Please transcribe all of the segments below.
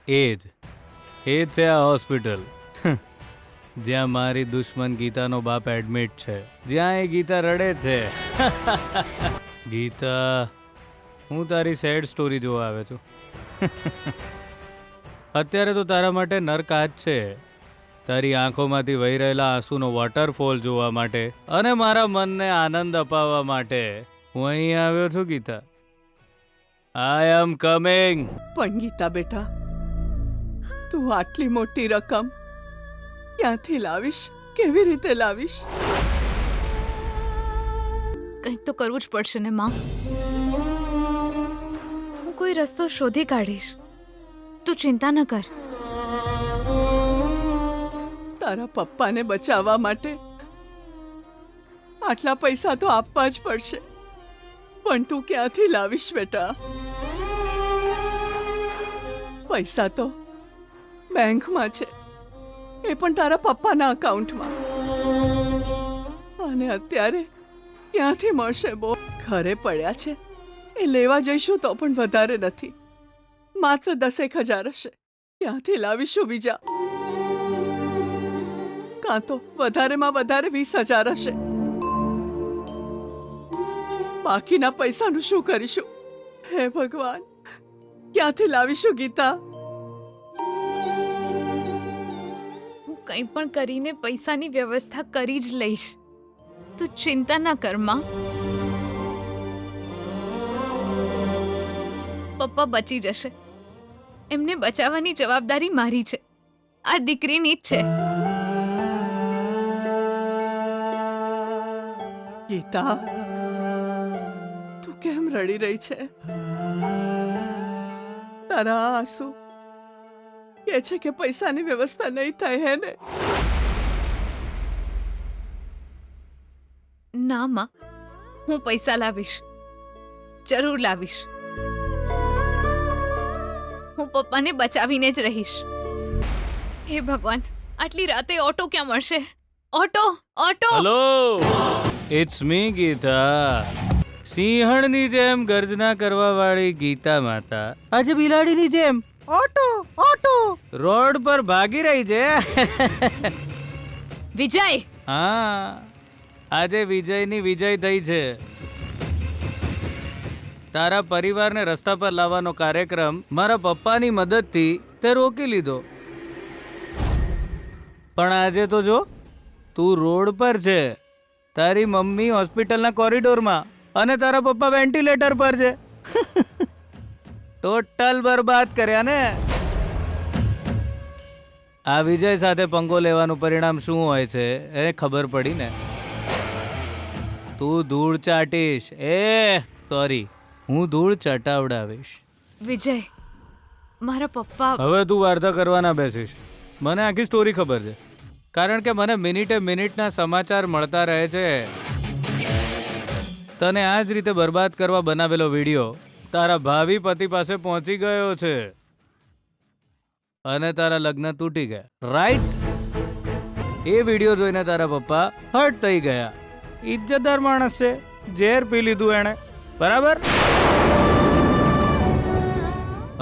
એ જ છે આ હોસ્પિટલ જ્યાં મારી દુશ્મન ગીતાનો બાપ એડમિટ છે, જ્યાં એ ગીતા રડે છે. ગીતા, હું તારી સેડ સ્ટોરી જોવા આવ્યો છું. અત્યારે તો તારા માટે નર્ક આ જ છે. તારી આંખોમાંથી વહી રહેલા આંસુનો વોટરફોલ જોવા માટે અને મારા મનને આનંદ અપાવવા માટે હું અહીં આવ્યો છું ગીતા. આઈ એમ કમિંગ. પણ ગીતા બેટા, તું આટલી મોટી રકમ ક્યાંથી લાવીશ? કેવી રીતે લાવીશ? કંઈક તો કરવું જ પડશે ને માં. હું કોઈ રસ્તો શોધી કાઢીશ, તું ચિંતા ન કર. તારા પપ્પાને બચાવવા માટે આટલા પૈસા તો આપવા જ પડશે, પણ તું ક્યાંથી લાવીશ બેટા? પૈસા તો બેંકમાં છે, એ પણ તારા પપ્પાના અકાઉન્ટમાં. અને અત્યારે ક્યાંથી મળશે? બહુ ઘરે પડ્યા છે, એ લેવા જઈશું તો પણ વધારે નથી, માત્ર 10,000 હશે. ક્યાંથી લાવીશું બીજા? કાં તો વધારેમાં વધારે 20,000 હશે. બાકીના પૈસાનું શું કરીશું? હે ભગવાન, ક્યાંથી લાવીશું ગીતા? હું કંઈ પણ કરીને પૈસાની વ્યવસ્થા કરી જ લઈશ, તું ચિંતા ના કર માં. પપ્પા બચી જશે, એમને બચાવવાની જવાબદારી મારી છે, આ દીકરીની જ છે. ગીતા, તું કેમ રડી રહી છે? તારા આંસુ કે છે કે પૈસાની વ્યવસ્થા નહીં થાય, હે ને? ના માં, હું પૈસા લાવીશ, જરૂર લાવીશ. હું પપ્પાને બચાવીને જ રહીશ. હે ભગવાન, આટલી રાતે ઓટો ક્યાં મળશે? Auto, auto! હેલો, ઇટ્સ મી ગીતા. સિંહણની જેમ ગર્જના કરવા વાળી ગીતા માતા આજે બિલાડીની જેમ ઓટો ઓટો રોડ પર ભાગી રહી છે. વિજય! હા, આજે વિજયની વિજય થઈ છે. તારા પરિવારને રસ્તા પર લાવવાનો કાર્યક્રમ મારા પપ્પાની મદદથી તે રોકી લીધો. પણ આજે તો જો, તું રોડ પર છે, તારી મમ્મી હોસ્પિટલના કોરિડોરમાં અને તારા પપ્પા વેન્ટિલેટર પર છે. ટોટલ બરબાદ કર્યા ને. આ વિજય સાથે પંગો લેવાનું પરિણામ શું હોય છે એ ખબર પડી ને. તું ધૂળ ચાટીશ, સોરી, હું ધૂળ ચટાવડાવીશ. વિજય, મારા પપ્પા... હવે તું વાર્તા કરવા ના બેસીશ. મને આખી સ્ટોરી ખબર છે, કારણ કે મને મિનિટે મિનિટના સમાચાર મળતા રહે છે. તને આ જ રીતે બરબાદ કરવા બનાવેલો વિડીયો તારા ભાવિ પતિ પાસે પહોંચી ગયો છે અને તારા લગ્ન તૂટી ગયા, રાઈટ? એ વિડીયો જોઈને તારા પપ્પા હર્ટ થઈ ગયા. ઇજ્જતદાર માણસ છે, ઝેર પી લીધું એણે, બરાબર?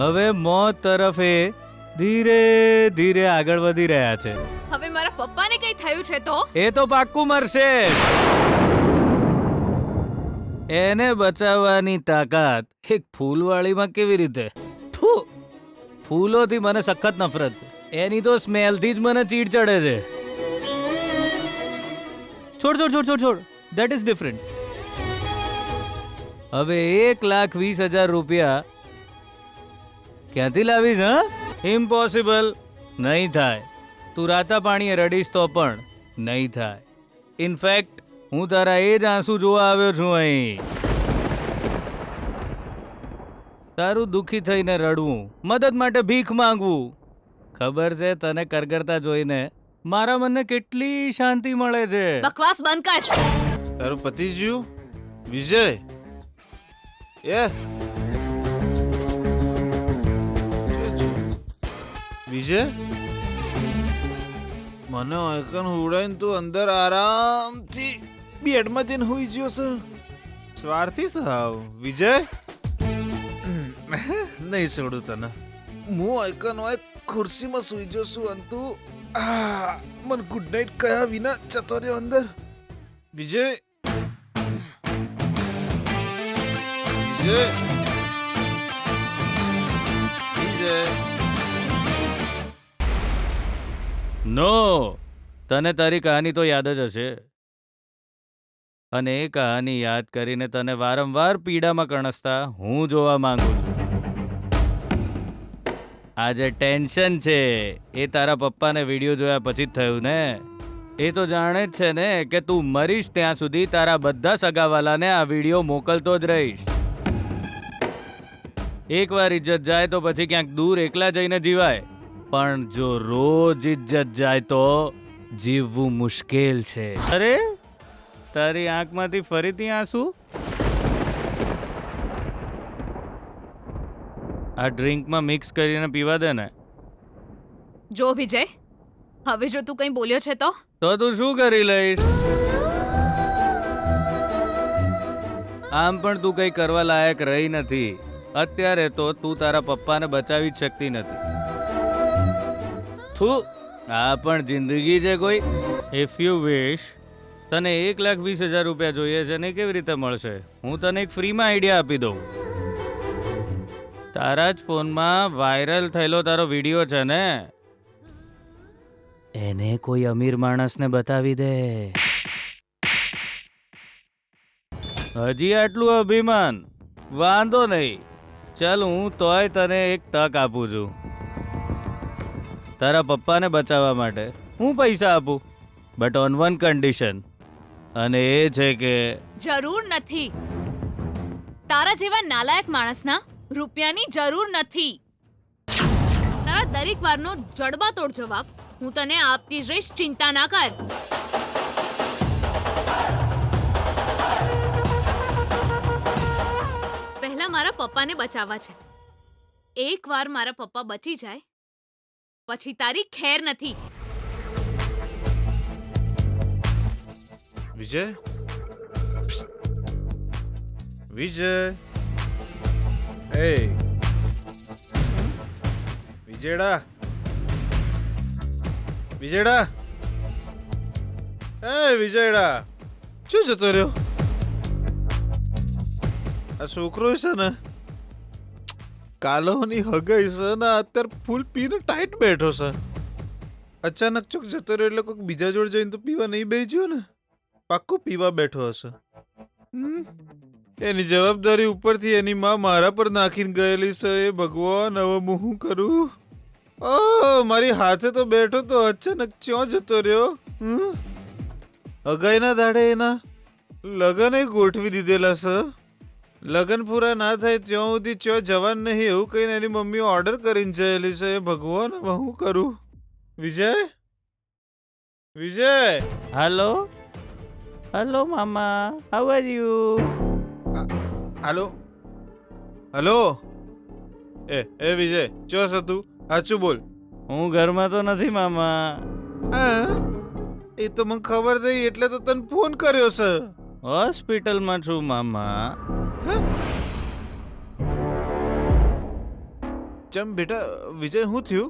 હવે મોત તરફ એ ધીરે ધીરે આગળ વધી રહ્યા છે. હવે મારા પપ્પાને કઈ થયું છે તો? એ તો પાક્કું મરશે. એને બચાવવાની તાકાત એક ફૂલવાળીમાં કેવી રીતે? થુ, ફૂલોથી મને સખત નફરત છે. એની તો સ્મેલથી જ મને ચીડ ચડે છે. છોડ છોડ છોડ છોડ છોડ, ધેટ ઇઝ ડિફરન્ટ. હવે 1,20,000 રૂપિયા ક્યાંથી લાવીશ? હા, ઇમ્પોસિબલ. નહીં થાય. તું રાતા પાણીએ રડીશ તો પણ નહીં થાય. ઇનફેક્ટ હું તારા એ જ આંસુ જોવા આવ્યો છું અહીં. તારું દુઃખી થઈને રડવું, મદદ માટે ભીખ માંગવું. ખબર છે તને કરગરતા જોઈને મારા મનને કેટલી શાંતિ મળે છે. બકવાસ બંધ કર. તારું પતિ જ્યું વિજય, વિજય, મને એકન ઉડાઈને તું અંદર આરામથી બેડમાં જઈને હોઈ ગયો છે. સ્વાર્થી સાવ વિજય. નહીં છોડું તને. હું આઈકન હોય ખુરશીમાં સૂઈ જશું અંતુ મને ગુડ નાઇટ કહ્યા વિના જતો રહ્યો અંદર. વિજય વિજય વિજય નો, તને તારી કહાની તો યાદ જ હશે, અને એ કહાની યાદ કરીને તને વારંવાર પીડામાં કણસતા હું જોવા માંગુ છું. આ જે ટેન્શન છે એ તારા પપ્પાને વિડીયો જોયા પછી જ થયું ને. એ તો જાણે જ છે ને કે તું મરીશ ત્યાં સુધી તારા બધા સગાવાલાને આ વિડીયો મોકલતો જ રહીશ. એકવાર ઇજ્જત જાય તો પછી ક્યાંક દૂર એકલા જઈને જીવાય, પણ જો રોજ ઇજ્જત જાય તો જીવવું મુશ્કેલ છે. અરે, તારી આંખમાંથી ફરીથી આંસુ? આ ડ્રિંકમાં મિક્સ કરીને પીવા દે ને. જો વિજય, હવે જો તું કંઈ બોલ્યો છે તો તું શું કરી લઈશ? આમ પણ તું કંઈ કરવા લાયક રહી નથી. અત્યારે તો તું તારા પપ્પાને બચાવી જ શકતી નથી. થુ, આ પણ જિંદગી છે કોઈ? ઇફ યુ વિશ, તને 1,20,000 રૂપિયા જોઈએ છે ને, કેવી રીતે મળશે? હું તને એક ફ્રીમાં આઈડિયા આપી દઉં. તારા જ ફોનમાં વાયરલ થયેલો તારો વિડીયો છે ને, એને કોઈ અમીર માણસને બતાવી દે. હજી આટલું અભિમાન? વાંધો નહીં, ચાલ હું તોય તને એક તક આપું છું. તારા પપ્પાને બચાવવા માટે હું પૈસા આપું, બટ ઓન વન કન્ડિશન, અને એ છે કે જરૂર નથી. તારા જેવા નાલાયક માણસના રૂપિયાની જરૂર નથી. તારા દરેક વારનો જડબાતોડ જવાબ હું તને આપતી જ રહીશ, ચિંતા ના કર. પહેલા મારા પપ્પાને બચાવવા છે. એકવાર મારા પપ્પા બચી જાય પછી તારી ખેર નથી. વિજય વિજય એ વિજયડા વિજયડા એ વિજયડા, શું જતો રહ્યો? આ છોકરો છે ને, કાલોની હગાઈ છે ને, અત્યારે ફૂલ પીને ટાઈટ બેઠો છે. અચાનક ચોક જતો રહ્યો એટલે કોઈક બીજા જોડે જઈને તો પીવા નહીં બેસ્યો ને, પાક્કો પીવા બેઠો હશે. એની જવાબદારી ઉપરથી એની માં મારા પર નાખીને ગયેલી છે. એ ભગવાન, હવે હું શું કરું? ઓ મારી હાથે તો બેઠો તો અચાનક ચ્યો જતો રહ્યો? હગાઈના દાડે એના લગન ગોઠવી દીધેલા છે. લગન પૂરા ના થાય ત્યાં સુધી ચ્યો જવાન નહીં એવું કહીને એની મમ્મી ઓર્ડર કરીને જયેલી છે. એ ભગવાન, હવે હું કરું? વિજય વિજય હેલો હેલો મામા, હાઉ આર યુ? હાલો હલો એ વિજય, ચો છે તું? સાચું બોલ. હું ઘરમાં તો નથી મામા. એ તો મને ખબર થઈ એટલે તો તને ફોન કર્યો છે. હોસ્પિટલમાં છું મામા. ચમ બેટા, વિજય શું થયું?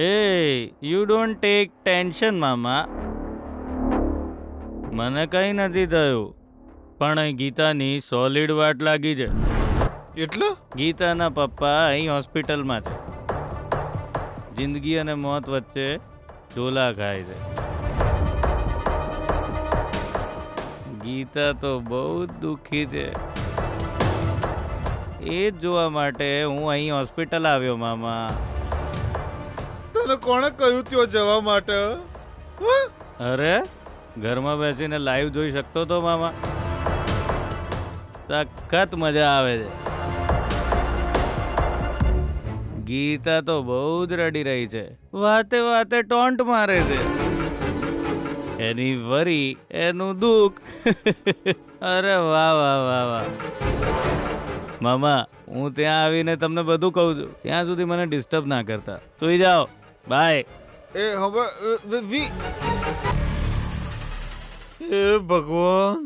એ યુ ડોન્ટ ટેક ટેન્શન મામા, મને કંઈ નથી થયું. પણ ગીતાની સોલિડ વાટ લાગી છે. એટલે ગીતાના પપ્પા અહીં હોસ્પિટલમાં છે. જિંદગી અને મોત વચ્ચે ઝોલા ખાય છે. ગીતા તો બહુ જ દુઃખી છે. એ જ જોવા માટે હું અહીં હોસ્પિટલ આવ્યો મામા. તને કોણે કહ્યું ત્યાં જવા માટે? અરે, ઘરમાં બેસીને લાઈવ જોઈ શકતો તો મામા. સખત મજા આવે છે. ગીતા તો બહુ જ રડી રહી છે, વાતે વાતે ટોન્ટ મારે છે. એની વરી, એનું દુઃખ. અરે વાહ વાહ વાહ વાહ. મામા, હું ત્યાં આવીને તમને બધું કહું છું. ત્યાં સુધી મને ડિસ્ટર્બ ના કરતા. સુઈ જાઓ. બાય. એ હવે એ ભગવાન,